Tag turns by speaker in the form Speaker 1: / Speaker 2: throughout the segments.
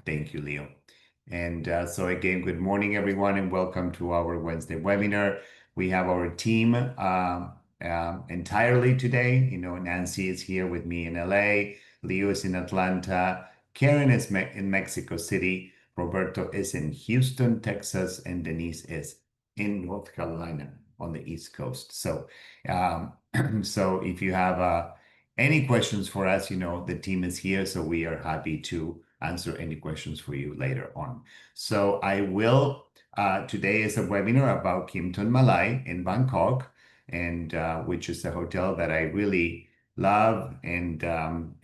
Speaker 1: Thank you, Leo. And so again, good morning, everyone, and welcome to our Wednesday webinar. We have our team entirely today. Nancy is here with me in LA, Leo is in Atlanta, Karen is in Mexico City, Roberto is in Houston, Texas, and Denise is in North Carolina on the East Coast. So, so if you have any questions for us, the team is here, so we are happy to answer any questions for you later on. So I will, today is a webinar about Kimpton Maa-Lai in Bangkok, and which is a hotel that I really love, and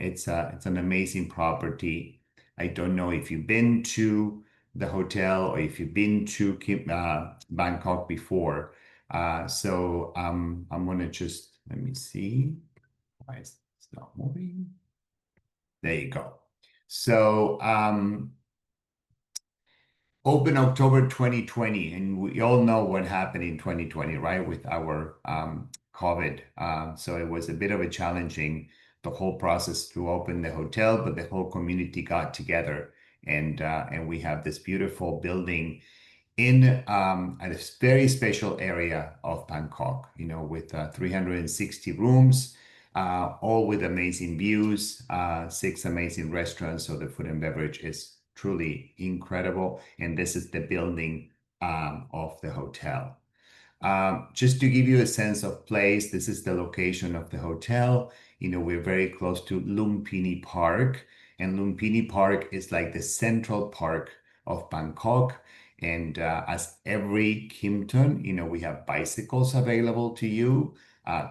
Speaker 1: it's an amazing property. I don't know if you've been to the hotel or if you've been to Bangkok before. So I'm gonna just, let me see. Why is it's not moving? There you go. So open October 2020, and we all know what happened in 2020, right? With our COVID. So it was a bit of a challenging, the whole process to open the hotel, but the whole community got together, and we have this beautiful building in a very special area of Bangkok, with 360 rooms, all with amazing views, 6 amazing restaurants. So the food and beverage is truly incredible. And this is the building of the hotel. Just to give you a sense of place, this is the location of the hotel. We're very close to Lumpini Park, and Lumpini Park is like the central park of Bangkok. And as every Kimpton, we have bicycles available to you,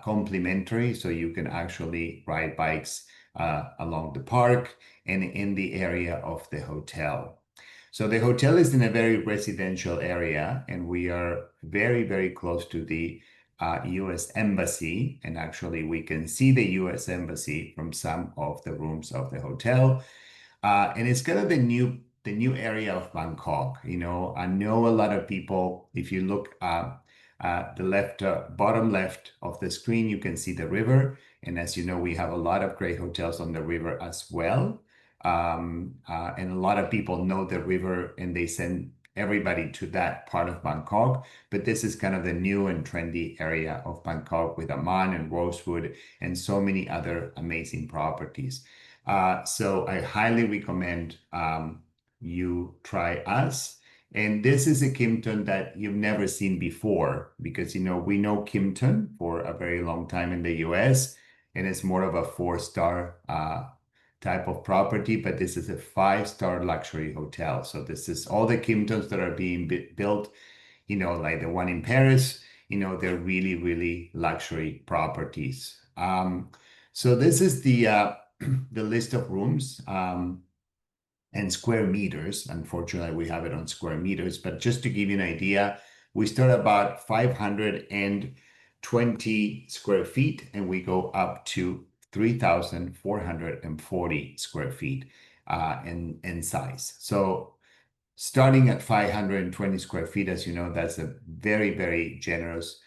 Speaker 1: complimentary, so you can actually ride bikes along the park and in the area of the hotel. So the hotel is in a very residential area, and we are very, very close to the U.S. Embassy. And actually, we can see the U.S. Embassy from some of the rooms of the hotel. And it's kind of the new area of Bangkok. I know a lot of people, if you look at the left, bottom left of the screen, you can see the river. And as you know, we have a lot of great hotels on the river as well. And a lot of people know the river, and they send everybody to that part of Bangkok. But this is kind of the new and trendy area of Bangkok with Aman and Rosewood and so many other amazing properties. So I highly recommend you try us. And this is a Kimpton that you've never seen before, because we know Kimpton for a very long time in the US, and it's more of a 4-star type of property, but this is a 5-star luxury hotel. So this is all the Kimptons that are being built, like the one in Paris, they're really, really luxury properties. So this is the list of rooms and square meters. Unfortunately, we have it on square meters, but just to give you an idea, we start about 520 square feet, and we go up to 3,440 square feet in size. So starting at 520 square feet, as you know, that's a very, very generous,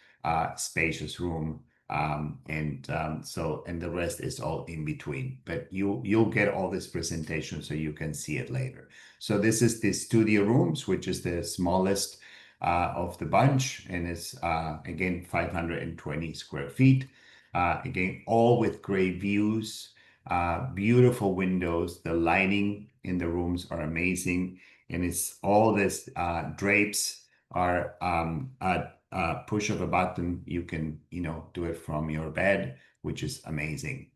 Speaker 1: spacious room. And the rest is all in between, but you'll get all this presentation so you can see it later. So this is the studio rooms, which is the smallest of the bunch, and it's again 520 square feet. Again, all with great views, beautiful windows. The lighting in the rooms are amazing, and it's all this drapes are at push of a button. You can do it from your bed, which is amazing.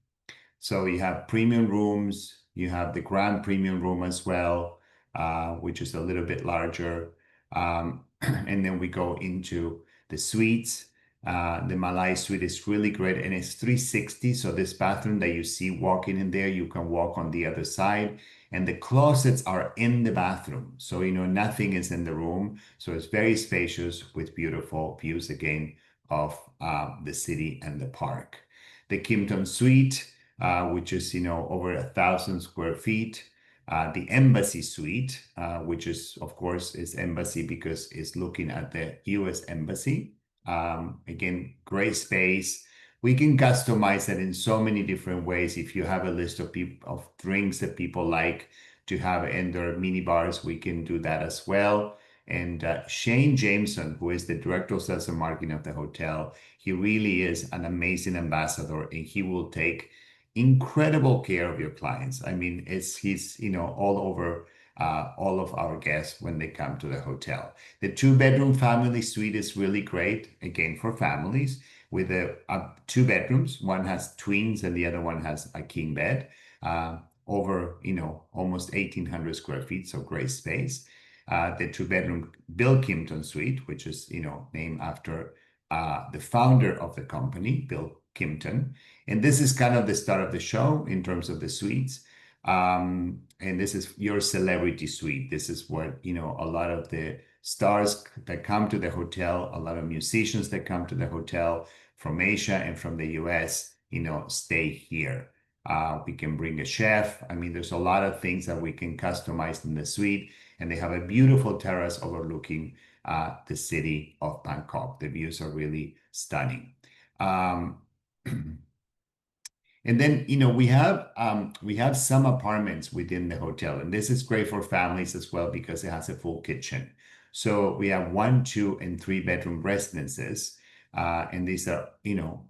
Speaker 1: So you have premium rooms, you have the grand premium room as well, which is a little bit larger, and then we go into the suites. The Malai suite is really great, and it's 360. So this bathroom that you see walking in there, you can walk on the other side, and the closets are in the bathroom. So, nothing is in the room. So it's very spacious with beautiful views again of the city and the park. The Kimpton Suite, which is, over 1,000 square feet. The Embassy Suite, which is, of course, is Embassy because it's looking at the U.S. Embassy. Again, great space. We can customize it in so many different ways. If you have a list of drinks that people like to have indoor mini bars, we can do that as well. And Shane Jameson, who is the director of sales and marketing of the hotel, he really is an amazing ambassador, and he will take incredible care of your clients. I mean, he's all over all of our guests when they come to the hotel. The two-bedroom family suite is really great, again for families with two bedrooms. One has twins and the other one has a king bed. Over almost 1,800 square feet, so great space. The two-bedroom Bill Kimpton suite, which is named after the founder of the company, Bill Kimpton. And this is kind of the start of the show in terms of the suites. And this is your celebrity suite. This is what, a lot of the stars that come to the hotel, a lot of musicians that come to the hotel from Asia and from the US, stay here. We can bring a chef. I mean, there's a lot of things that we can customize in the suite, and they have a beautiful terrace overlooking the city of Bangkok. The views are really stunning. And then, we have some apartments within the hotel, and this is great for families as well because it has a full kitchen. So we have 1, 2, and 3 bedroom residences, and these are,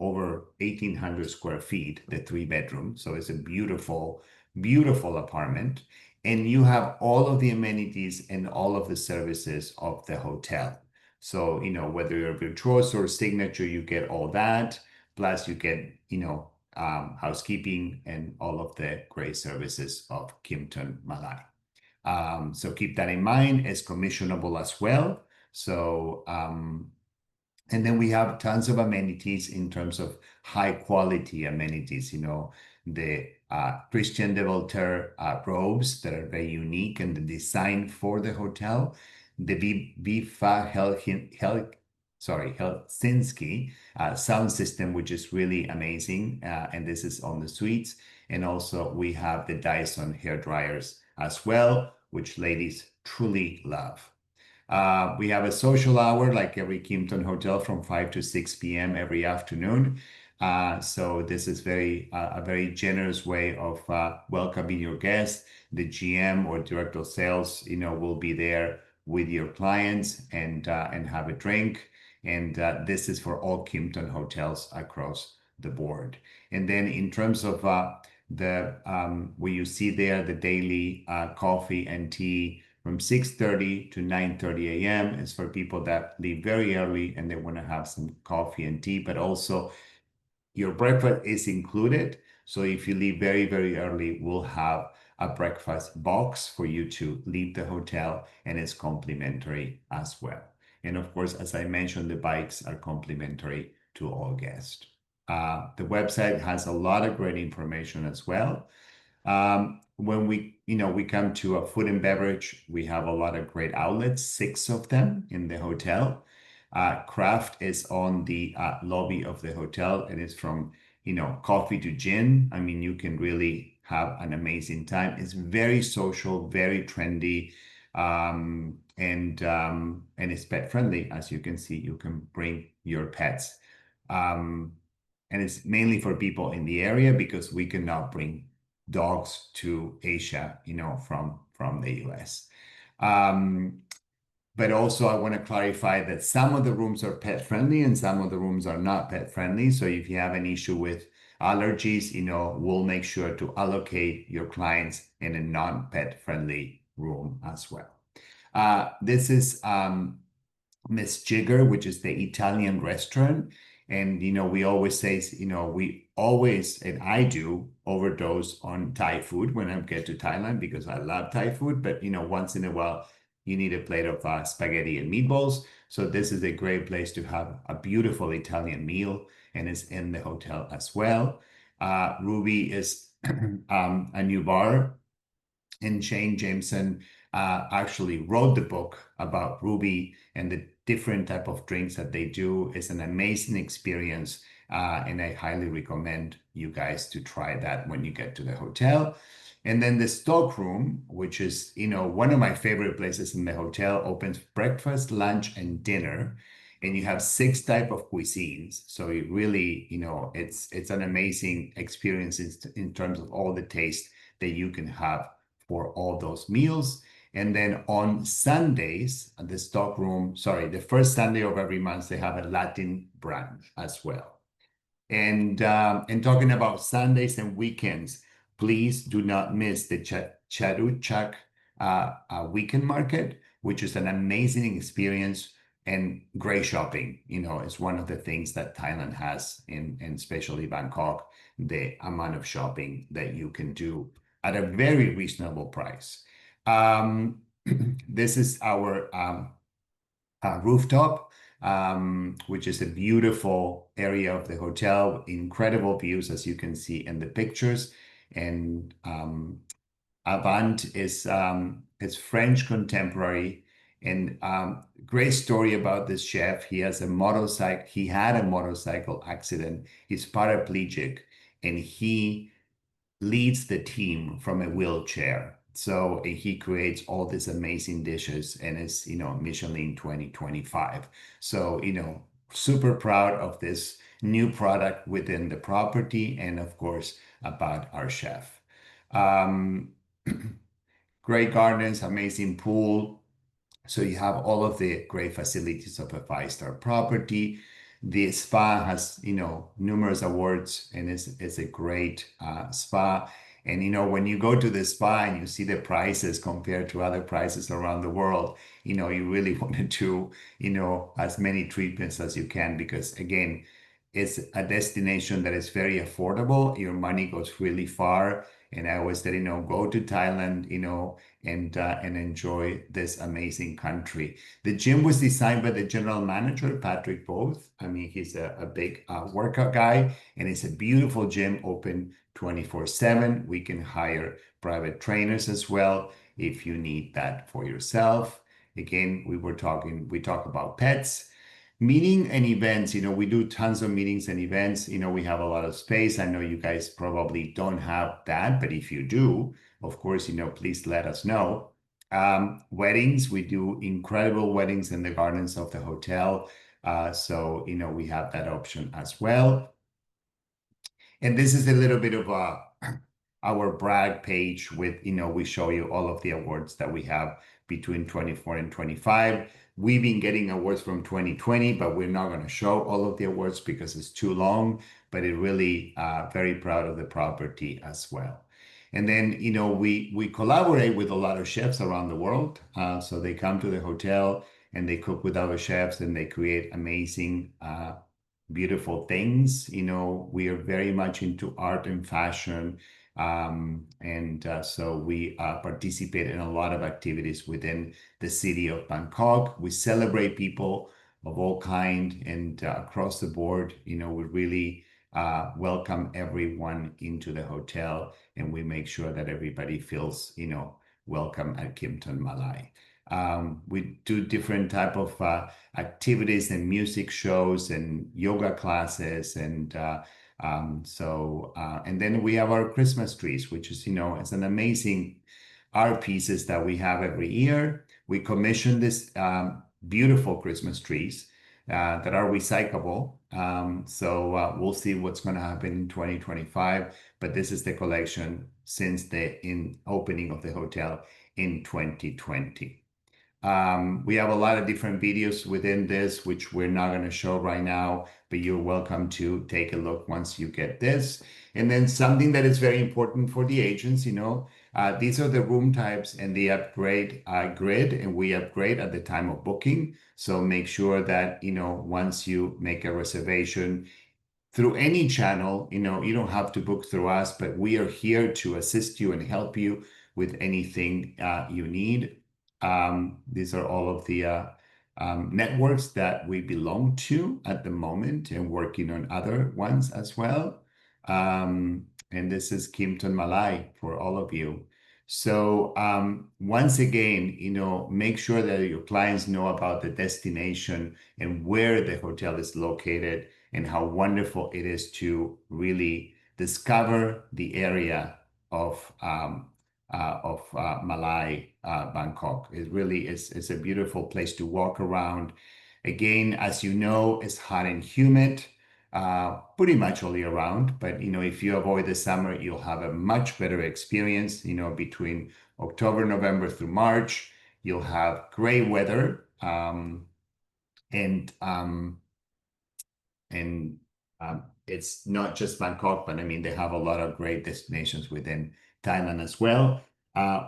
Speaker 1: over 1,800 square feet, the 3 bedroom. So it's a beautiful, beautiful apartment, and you have all of the amenities and all of the services of the hotel. So, whether you're virtuoso or signature, you get all that. Plus, you get, housekeeping and all of the great services of Kimpton Maa-Lai. So keep that in mind. It's commissionable as well. So, and then we have tons of amenities in terms of high quality amenities, the Christian de Voltaire robes that are very unique and designed for the hotel. The Vifa Helsinki sound system, which is really amazing. And this is on the suites. And also we have the Dyson hair dryers as well, which ladies truly love. We have a social hour like every Kimpton hotel from 5 to 6 p.m. every afternoon. So this is a very generous way of welcoming your guests. The GM or director of sales, will be there with your clients and have a drink. And this is for all Kimpton hotels across the board. And then in terms of where you see there the daily coffee and tea from 6:30 to 9:30 a.m. is for people that leave very early and they want to have some coffee and tea, but also your breakfast is included. So if you leave very, very early, we'll have a breakfast box for you to leave the hotel, and it's complimentary as well. And of course, as I mentioned, the bikes are complimentary to all guests. The website has a lot of great information as well. When we come to a food and beverage, we have a lot of great outlets, 6 of them in the hotel. Craft is on the lobby of the hotel, and it's from, coffee to gin. I mean, you can really have an amazing time. It's very social, very trendy, and it's pet friendly. As you can see, you can bring your pets. And it's mainly for people in the area because we cannot bring dogs to Asia, from the US. But also I want to clarify that some of the rooms are pet friendly and some of the rooms are not pet friendly. So if you have an issue with allergies, we'll make sure to allocate your clients in a non-pet friendly room as well. This is Miss Jigger, which is the Italian restaurant. And, we always say, and I do overdose on Thai food when I get to Thailand because I love Thai food. But, once in a while, you need a plate of spaghetti and meatballs. So this is a great place to have a beautiful Italian meal, and it's in the hotel as well. Ruby is a new bar, and Shane Jameson actually wrote the book about Ruby and the different type of drinks that they do. It's an amazing experience, and I highly recommend you guys to try that when you get to the hotel. And then the stockroom, which is, one of my favorite places in the hotel, opens breakfast, lunch, and dinner. And you have 6 type of cuisines. So it really, it's an amazing experience in terms of all the taste that you can have for all those meals. And then on Sundays, the stockroom, sorry, the first Sunday of every month, they have a Latin brunch as well. And talking about Sundays and weekends, please do not miss the Charuchak weekend market, which is an amazing experience and great shopping. It's one of the things that Thailand has, and especially Bangkok, the amount of shopping that you can do at a very reasonable price. Um, this is our rooftop, which is a beautiful area of the hotel, incredible views as you can see in the pictures. And Avant is it's French contemporary, and great story about this chef. He has a motorcycle. He had a motorcycle accident. He's paraplegic, and he leads the team from a wheelchair. So he creates all these amazing dishes and is, Michelin 2025. So, super proud of this new product within the property and, of course, about our chef. Um, Great gardens, amazing pool. So you have all of the great facilities of a five-star property. The spa has, numerous awards, and it's a great spa. And when you go to the spa and you see the prices compared to other prices around the world, you really want to do, as many treatments as you can, because again, it's a destination that is very affordable. Your money goes really far. And I always said, go to Thailand, and enjoy this amazing country. The gym was designed by the general manager, Patrick Both. I mean, he's a big workout guy, and it's a beautiful gym open 24/7. We can hire private trainers as well if you need that for yourself. Again, we talk about pets. Meeting and events, we do tons of meetings and events. We have a lot of space. I know you guys probably don't have that, but if you do, of course, please let us know. Weddings, we do incredible weddings in the gardens of the hotel. So, we have that option as well. And this is a little bit of our brag page with, we show you all of the awards that we have between 24 and 25. We've been getting awards from 2020, but we're not going to show all of the awards because it's too long, but it really very proud of the property as well. And then, we collaborate with a lot of chefs around the world. So they come to the hotel and they cook with our chefs and they create amazing beautiful things. We are very much into art and fashion. So we participate in a lot of activities within the city of Bangkok. We celebrate people of all kind and across the board. We really welcome everyone into the hotel, and we make sure that everybody feels, welcome at Kimpton Maa-Lai. We do different type of activities and music shows and yoga classes, and then we have our Christmas trees, which is, it's an amazing art pieces that we have every year. We commission this beautiful Christmas trees that are recyclable. We'll see what's going to happen in 2025, but this is the collection since the opening of the hotel in 2020. We have a lot of different videos within this, which we're not going to show right now, but you're welcome to take a look once you get this. And then something that is very important for the agents, these are the room types and the upgrade grid, and we upgrade at the time of booking. So make sure that, once you make a reservation through any channel, you don't have to book through us, but we are here to assist you and help you with anything you need. These are all of the networks that we belong to at the moment and working on other ones as well. And this is Kimpton Maa-Lai for all of you. So once again, make sure that your clients know about the destination and where the hotel is located and how wonderful it is to really discover the area of Maa-Lai, Bangkok. It really is, it's a beautiful place to walk around. Again, as you know, it's hot and humid. pretty much all year round. But, if you avoid the summer, you'll have a much better experience, between October, November through March. You'll have great weather. And and it's not just Bangkok, but I mean, they have a lot of great destinations within Thailand as well.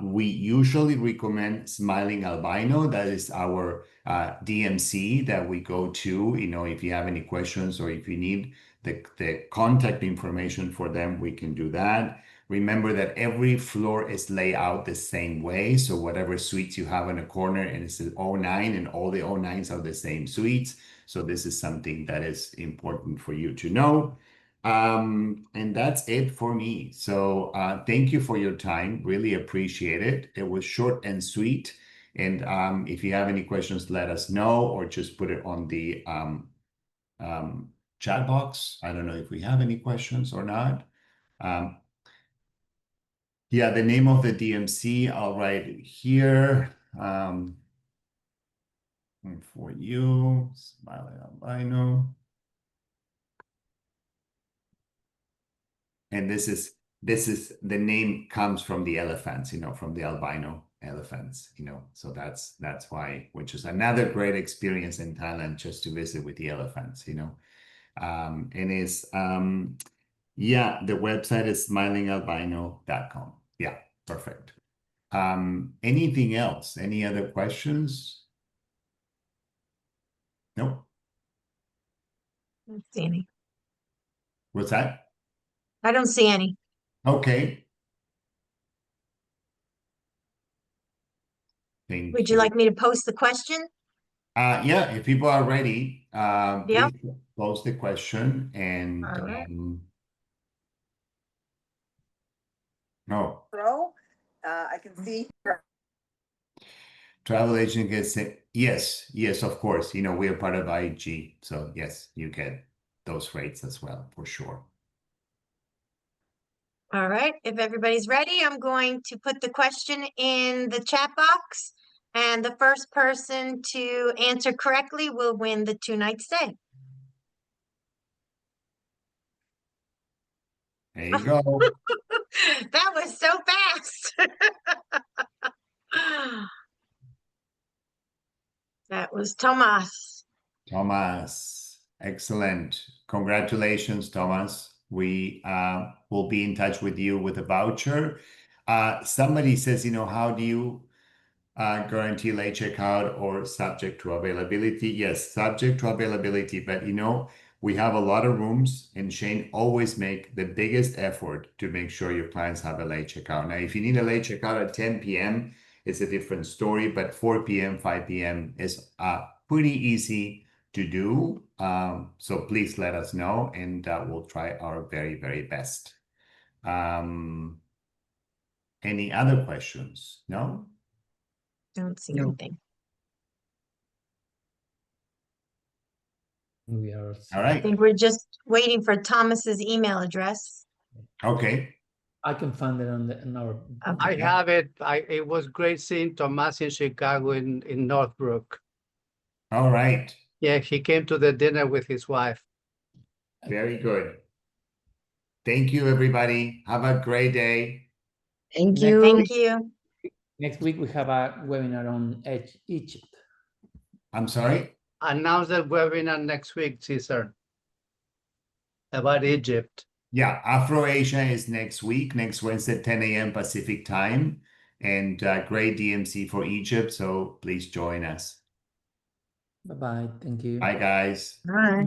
Speaker 1: We usually recommend Smiling Albino. That is our DMC that we go to. If you have any questions or if you need the contact information for them, we can do that. Remember that every floor is laid out the same way. So whatever suites you have in a corner, and it's an O9, and all the O9s are the same suites. So this is something that is important for you to know. And that's it for me. So thank you for your time. Really appreciate it. It was short and sweet. And if you have any questions, let us know, or just put it on the chat box. I don't know if we have any questions or not. Yeah, the name of the DMC, I'll write it here. For you, Smiling Albino. And this is the name comes from the elephants, from the albino elephants, so that's why, which is another great experience in Thailand, just to visit with the elephants, and it's yeah, the website is smilingalbino.com. Yeah, perfect. Anything else? Any other questions? Nope.
Speaker 2: I don't see any.
Speaker 1: What's that?
Speaker 2: I don't see any.
Speaker 1: Okay. Thank
Speaker 2: Would you like me to post the question?
Speaker 1: Yeah, if people are ready,
Speaker 2: Yep.
Speaker 1: please post the question. And
Speaker 2: All right.
Speaker 1: no,
Speaker 3: I can see
Speaker 1: travel agent gets it. Yes, of course. We are part of IG, so yes, you get those rates as well, for sure.
Speaker 2: All right. If everybody's ready, I'm going to put the question in the chat box, and the first person to answer correctly will win the 2-night stay.
Speaker 1: There you go.
Speaker 2: That was so fast. That was Tomas.
Speaker 1: Thomas, excellent. Congratulations, Thomas. We will be in touch with you with a voucher. Somebody says, how do you guarantee late checkout or subject to availability? Yes, subject to availability, but we have a lot of rooms, and Shane always make the biggest effort to make sure your clients have a late checkout. Now, if you need a late checkout at 10 p.m., it's a different story, but 4 p.m., 5 p.m. is pretty easy to do. So please let us know, and we'll try our very, very best. Any other questions? No?
Speaker 2: Don't see anything.
Speaker 4: We are
Speaker 1: All
Speaker 2: I
Speaker 1: right.
Speaker 2: think we're just waiting for Thomas's email address.
Speaker 1: Okay.
Speaker 4: I can find it on our.
Speaker 5: I have it. It was great seeing Tomas in Chicago in Northbrook.
Speaker 1: All right.
Speaker 5: Yeah, he came to the dinner with his wife.
Speaker 1: Very good. Thank you, everybody. Have a great day.
Speaker 2: Thank you. Thank you.
Speaker 4: Next week we have a webinar on Egypt.
Speaker 1: I'm sorry?
Speaker 5: Announce the webinar next week, Cesar, about Egypt.
Speaker 1: Yeah, Afro-Asia is next week, next Wednesday, 10 a.m. Pacific time, and great DMC for Egypt. So please join us.
Speaker 4: Bye-bye. Thank you.
Speaker 1: Bye, guys.
Speaker 2: Bye.